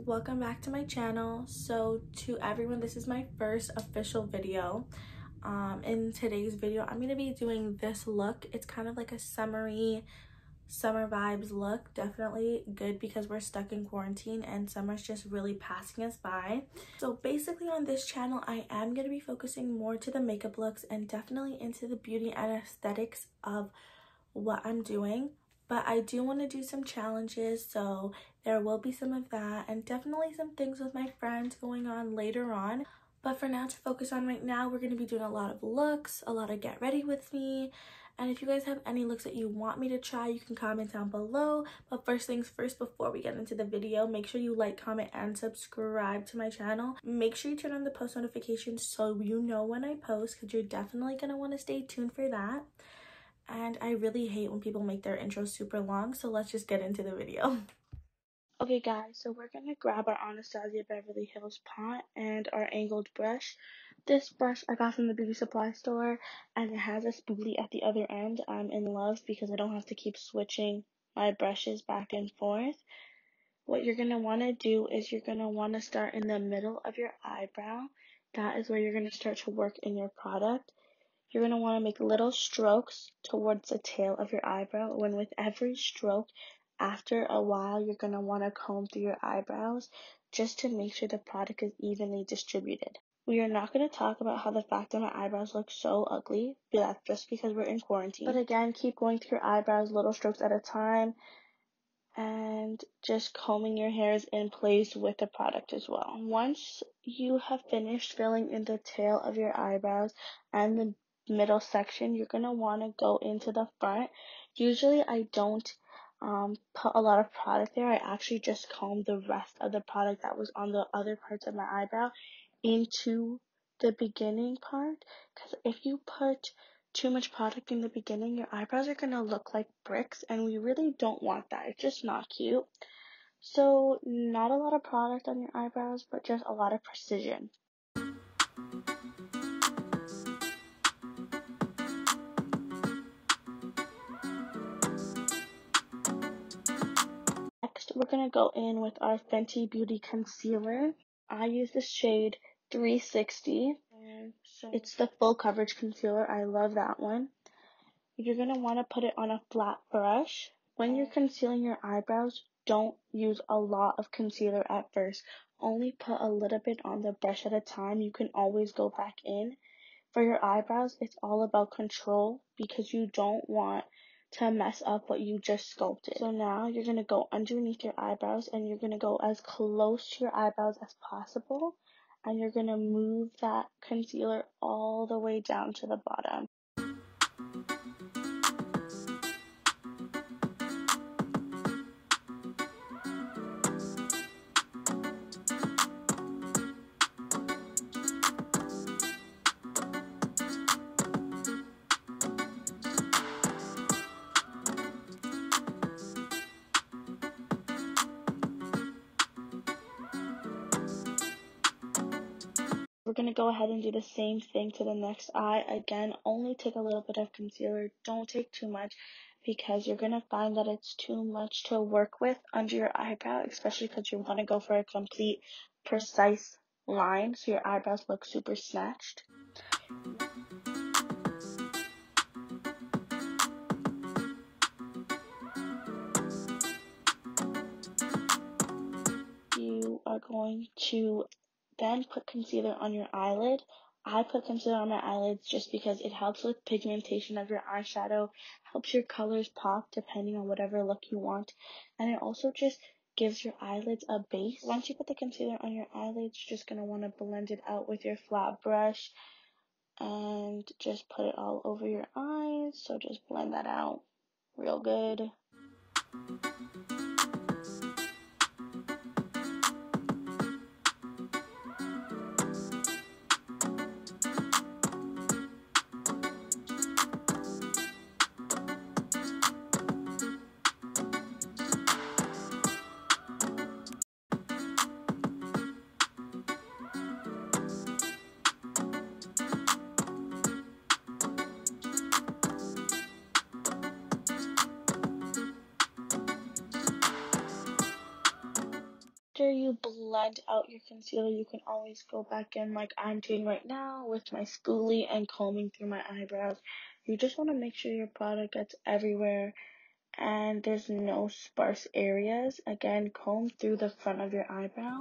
welcome back to my channel. So to everyone, this is my first official video. In today's video I'm going to be doing this look. It's kind of like a summery summer vibes look. Definitely good because we're stuck in quarantine and summer's just really passing us by. So basically on this channel I am going to be focusing more to the makeup looks and definitely into the beauty and aesthetics of what I'm doing. But I do want to do some challenges, so there will be some of that and definitely some things with my friends going on later on. But for now, to focus on right now, we're going to be doing a lot of looks, a lot of get ready with me. And if you guys have any looks that you want me to try, you can comment down below. But first things first, before we get into the video, make sure you like, comment, and subscribe to my channel. Make sure you turn on the post notifications so you know when I post, because you're definitely going to want to stay tuned for that. And I really hate when people make their intros super long, so let's just get into the video. Okay guys, so we're going to grab our Anastasia Beverly Hills pot and our angled brush. This brush I got from the beauty supply store and it has a spoolie at the other end. I'm in love because I don't have to keep switching my brushes back and forth. What you're going to want to do is you're going to want to start in the middle of your eyebrow. That is where you're going to start to work in your product. You're going to want to make little strokes towards the tail of your eyebrow. When with every stroke, after a while, you're going to want to comb through your eyebrows just to make sure the product is evenly distributed. We are not going to talk about how the fact that my eyebrows look so ugly, but that's just because we're in quarantine. But again, keep going through your eyebrows, little strokes at a time, and just combing your hairs in place with the product as well. Once you have finished filling in the tail of your eyebrows and the middle section, you're going to want to go into the front. Usually I don't put a lot of product there. I actually just comb the rest of the product that was on the other parts of my eyebrow into the beginning part, because if you put too much product in the beginning, your eyebrows are going to look like bricks and we really don't want that. It's just not cute. So not a lot of product on your eyebrows, but just a lot of precision. Next, we're going to go in with our Fenty Beauty Concealer. I use the shade 360. It's the full coverage concealer. I love that one. You're going to want to put it on a flat brush. When you're concealing your eyebrows, don't use a lot of concealer at first. Only put a little bit on the brush at a time. You can always go back in. For your eyebrows, it's all about control because you don't want to mess up what you just sculpted. So now you're going to go underneath your eyebrows and you're going to go as close to your eyebrows as possible. And you're going to move that concealer all the way down to the bottom. We're going to go ahead and do the same thing to the next eye. Again, only take a little bit of concealer. Don't take too much because you're going to find that it's too much to work with under your eyebrow, especially because you want to go for a complete, precise line so your eyebrows look super snatched. You are going to then put concealer on your eyelid. I put concealer on my eyelids just because it helps with pigmentation of your eyeshadow, helps your colors pop depending on whatever look you want, and it also just gives your eyelids a base. Once you put the concealer on your eyelids, you're just going to want to blend it out with your flat brush and just put it all over your eyes. So just blend that out real good. After you blend out your concealer, you can always go back in like I'm doing right now with my spoolie and combing through my eyebrows. You just want to make sure your product gets everywhere and there's no sparse areas. Again, comb through the front of your eyebrow.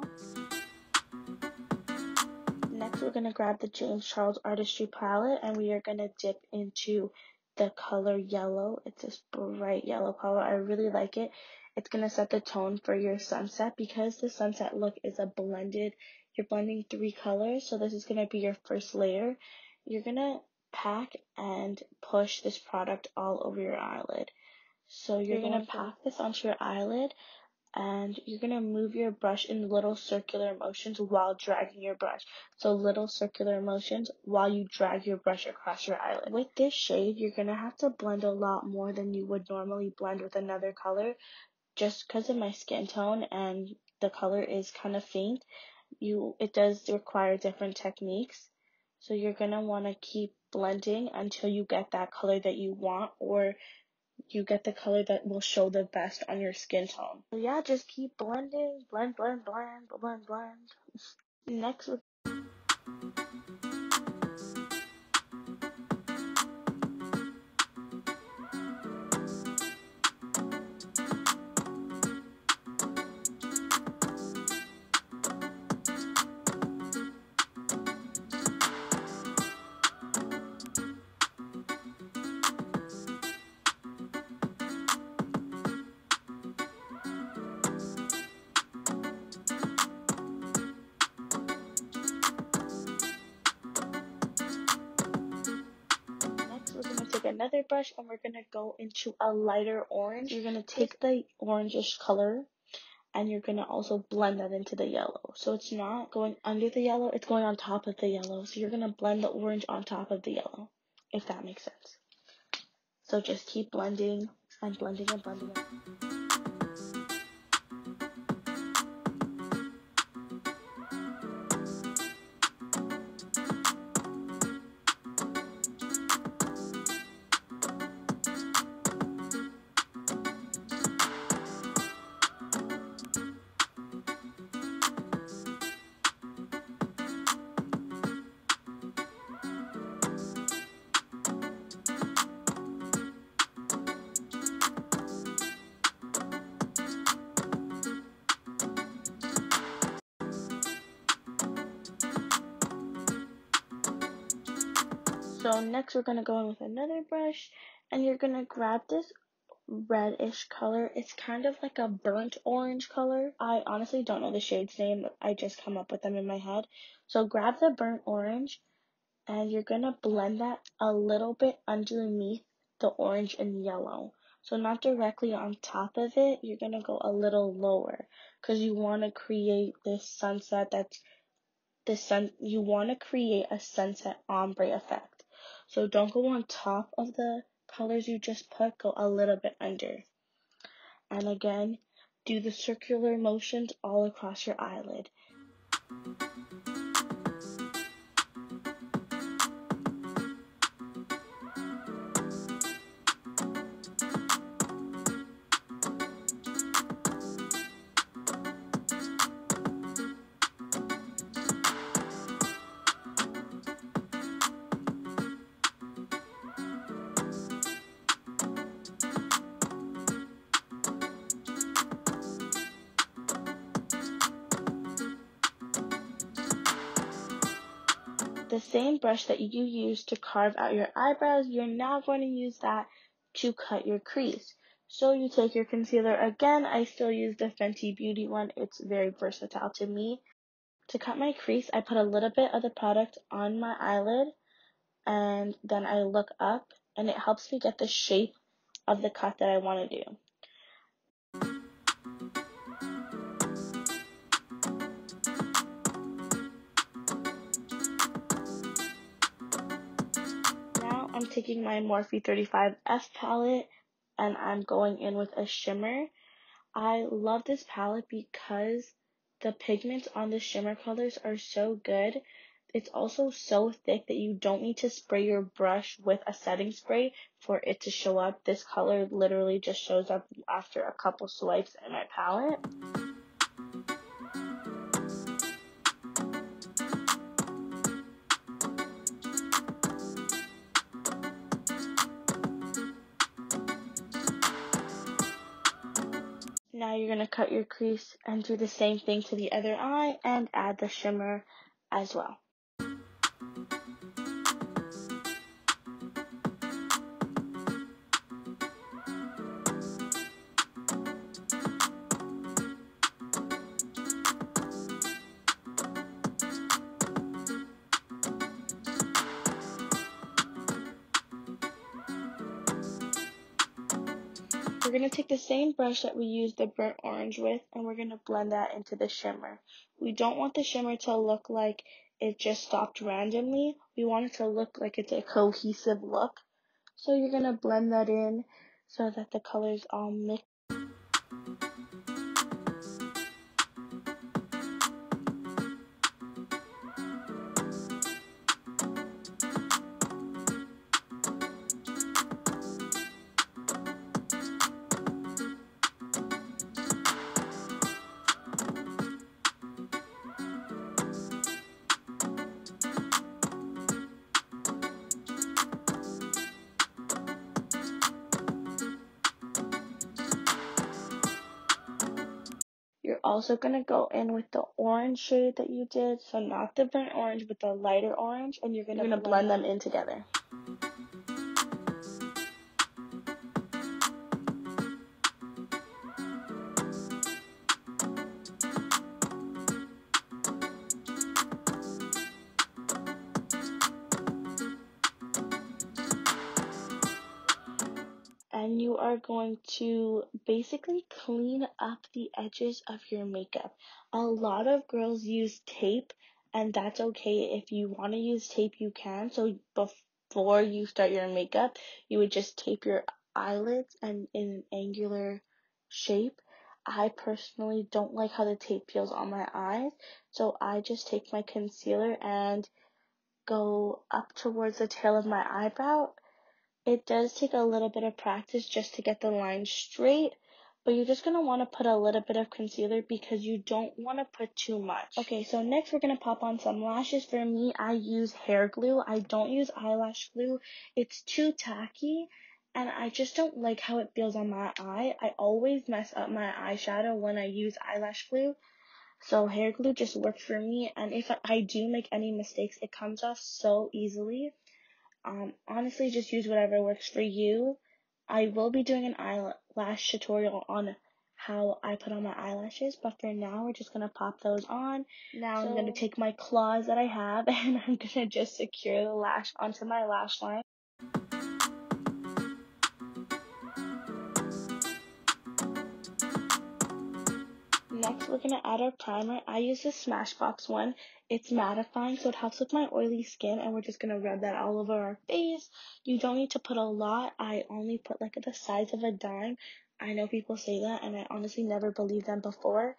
Next, we're going to grab the James Charles Artistry palette and we are going to dip into the color yellow. It's this bright yellow color. I really like it. It's going to set the tone for your sunset because the sunset look is a blended, you're blending 3 colors. So this is going to be your first layer. You're going to pack and push this product all over your eyelid. So you're going to pack this onto your eyelid and you're going to move your brush in little circular motions while dragging your brush. So little circular motions while you drag your brush across your eyelid. With this shade, you're going to have to blend a lot more than you would normally blend with another color. Just because of my skin tone and the color is kind of faint, it does require different techniques. So you're going to want to keep blending until you get that color that you want, or you get the color that will show the best on your skin tone. So yeah, just keep blending, blend, blend, blend, blend, blend. Next, we're going to take another brush and we're going to go into a lighter orange. You're going to take the orangish color and you're going to also blend that into the yellow. So it's not going under the yellow, it's going on top of the yellow. So you're going to blend the orange on top of the yellow, if that makes sense. So just keep blending and blending and blending. So next we're going to go in with another brush and you're going to grab this reddish color. It's kind of like a burnt orange color. I honestly don't know the shade's name. I just come up with them in my head. So grab the burnt orange and you're going to blend that a little bit underneath the orange and yellow. So not directly on top of it, you're going to go a little lower because you want to create this sunset you want to create a sunset ombre effect. So don't go on top of the colors you just put, go a little bit under. And again, do the circular motions all across your eyelid. The same brush that you used to carve out your eyebrows, you're now going to use that to cut your crease. So you take your concealer again. I still use the Fenty Beauty one. It's very versatile to me. To cut my crease, I put a little bit of the product on my eyelid and then I look up and it helps me get the shape of the cut that I want to do. I'm taking my Morphe 35F palette and I'm going in with a shimmer. I love this palette because the pigments on the shimmer colors are so good. It's also so thick that you don't need to spray your brush with a setting spray for it to show up. This color literally just shows up after a couple swipes in my palette. Now you're going to cut your crease and do the same thing to the other eye and add the shimmer as well. We're going to take the same brush that we used the burnt orange with, and we're going to blend that into the shimmer. We don't want the shimmer to look like it just stopped randomly. We want it to look like it's a cohesive look. So you're going to blend that in so that the colors all mix. You're also going to go in with the orange shade that you did, so not the burnt orange, but the lighter orange, and you're going to blend them in together. And you are going to basically clean up the edges of your makeup. A lot of girls use tape, and that's okay. If you want to use tape, you can. So before you start your makeup, you would just tape your eyelids and in an angular shape. I personally don't like how the tape feels on my eyes, so I just take my concealer and go up towards the tail of my eyebrow. It does take a little bit of practice just to get the line straight, but you're just going to want to put a little bit of concealer because you don't want to put too much. Okay, so next we're going to pop on some lashes. For me, I use hair glue. I don't use eyelash glue. It's too tacky, and I just don't like how it feels on my eye. I always mess up my eyeshadow when I use eyelash glue. So hair glue just works for me, and if I do make any mistakes, it comes off so easily. Honestly, just use whatever works for you. I will be doing an eyelash tutorial on how I put on my eyelashes, but for now, we're just going to pop those on. Now I'm going to take my claws that I have, and I'm going to just secure the lash onto my lash line. Next, we're going to add our primer. I use the Smashbox one. It's mattifying, so it helps with my oily skin, and we're just going to rub that all over our face. You don't need to put a lot. I only put like the size of a dime. I know people say that, and I honestly never believed them before,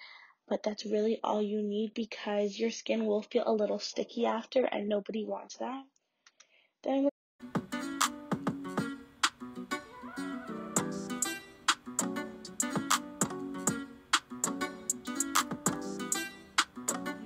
but that's really all you need because your skin will feel a little sticky after, and nobody wants that. Then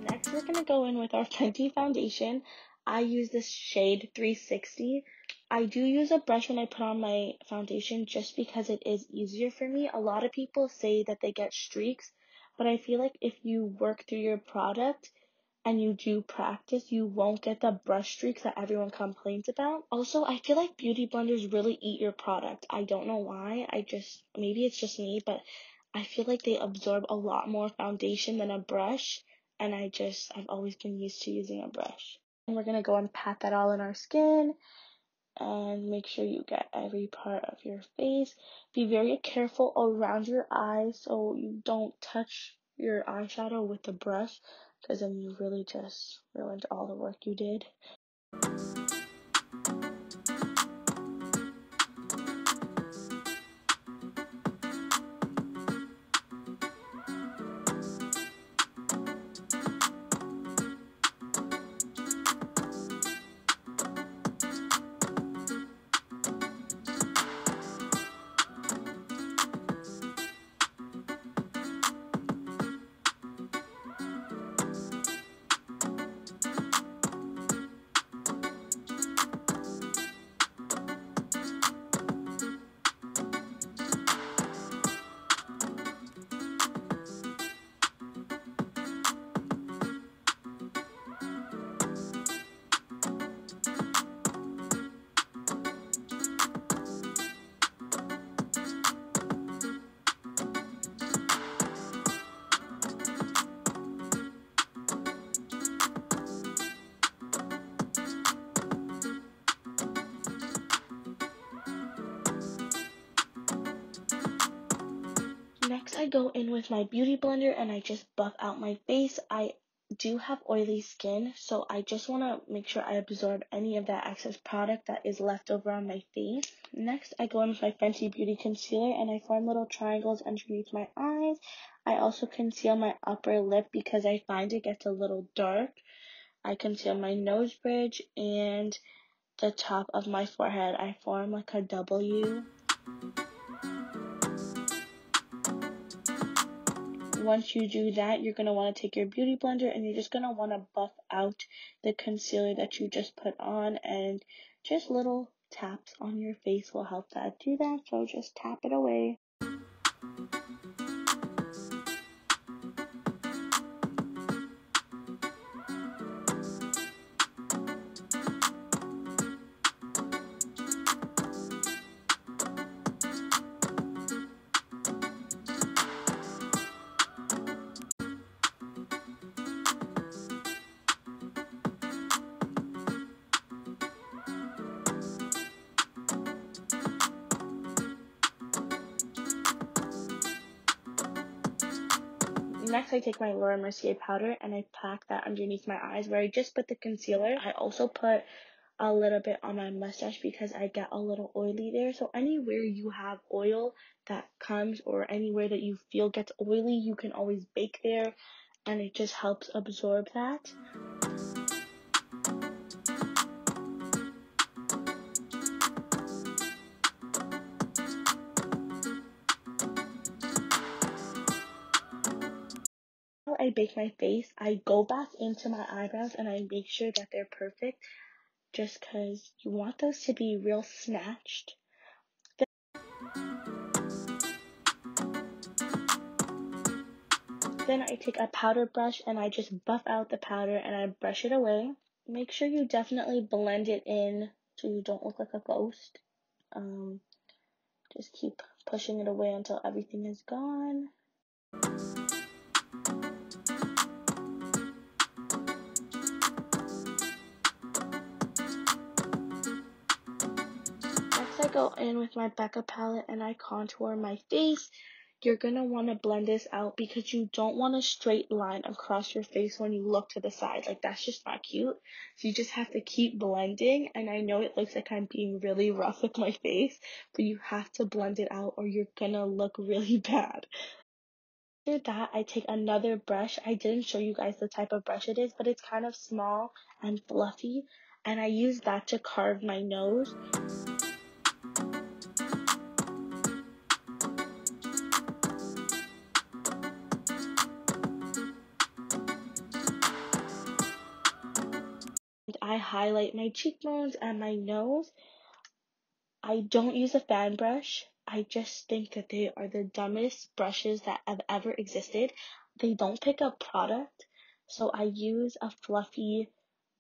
next, we're going to go in with our Fenty foundation. I use this shade 360. I do use a brush when I put on my foundation just because it is easier for me. A lot of people say that they get streaks, but I feel like if you work through your product and you do practice, you won't get the brush streaks that everyone complains about. Also, I feel like beauty blenders really eat your product. I don't know why. Maybe it's just me, but I feel like they absorb a lot more foundation than a brush. And I've always been used to using a brush. And we're going to go and pat that all in our skin and make sure you get every part of your face. Be very careful around your eyes so you don't touch your eyeshadow with the brush because then you really just ruined all the work you did. I go in with my beauty blender and I just buff out my face. I do have oily skin, so I just want to make sure I absorb any of that excess product that is left over on my face. Next, I go in with my Fenty Beauty concealer and I form little triangles underneath my eyes. I also conceal my upper lip because I find it gets a little dark. I conceal my nose bridge and the top of my forehead. I form like a W. Once you do that, you're going to want to take your beauty blender and you're just going to want to buff out the concealer that you just put on, and just little taps on your face will help that do that. So just tap it away. Next, I take my Laura Mercier powder and I pack that underneath my eyes where I just put the concealer. I also put a little bit on my mustache because I get a little oily there. So anywhere you have oil that comes, or anywhere that you feel gets oily, you can always bake there, and it just helps absorb that. I bake my face, I go back into my eyebrows and I make sure that they're perfect, just because you want those to be real snatched. Then I take a powder brush and I just buff out the powder and I brush it away. Make sure you definitely blend it in so you don't look like a ghost. Just keep pushing it away until everything is gone. Next, I go in with my Becca palette and I contour my face. You're going to want to blend this out because you don't want a straight line across your face when you look to the side. Like, that's just not cute. So you just have to keep blending. And I know it looks like I'm being really rough with my face, but you have to blend it out or you're going to look really bad. After that, I take another brush. I didn't show you guys the type of brush it is, but it's kind of small and fluffy. And I use that to carve my nose. I highlight my cheekbones and my nose. I don't use a fan brush. I just think that they are the dumbest brushes that have ever existed. They don't pick up product, so I use a fluffy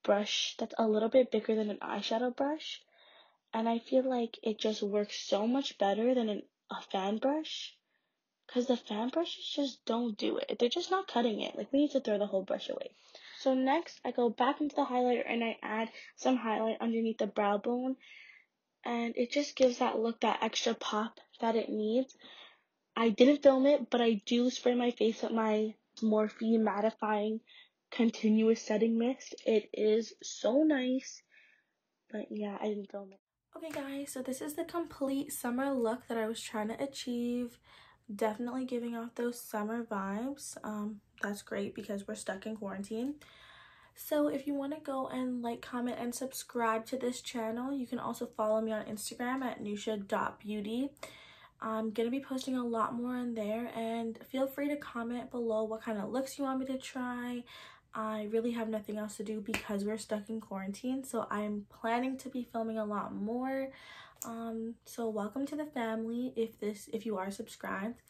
brush that's a little bit bigger than an eyeshadow brush, and I feel like it just works so much better than a fan brush, because the fan brushes just don't do it. They're just not cutting it. Like, we need to throw the whole brush away. So next, I go back into the highlighter and I add some highlight underneath the brow bone, and it just gives that look, that extra pop that it needs. I didn't film it, but I do spray my face with my Morphe mattifying continuous setting mist. It is so nice, but yeah, I didn't film it. Okay guys, so this is the complete summer look that I was trying to achieve. Definitely giving off those summer vibes. That's great because we're stuck in quarantine. So if you want to go and like, comment, and subscribe to this channel, you can also follow me on Instagram at nusha.beauty. I'm going to be posting a lot more in there, and feel free to comment below what kind of looks you want me to try. I really have nothing else to do because we're stuck in quarantine, so I'm planning to be filming a lot more. So welcome to the family if you are subscribed.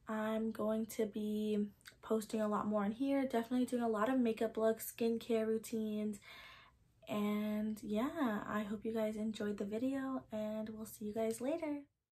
I'm going to be posting a lot more on here, definitely doing a lot of makeup looks, skincare routines, and yeah, I hope you guys enjoyed the video, and we'll see you guys later.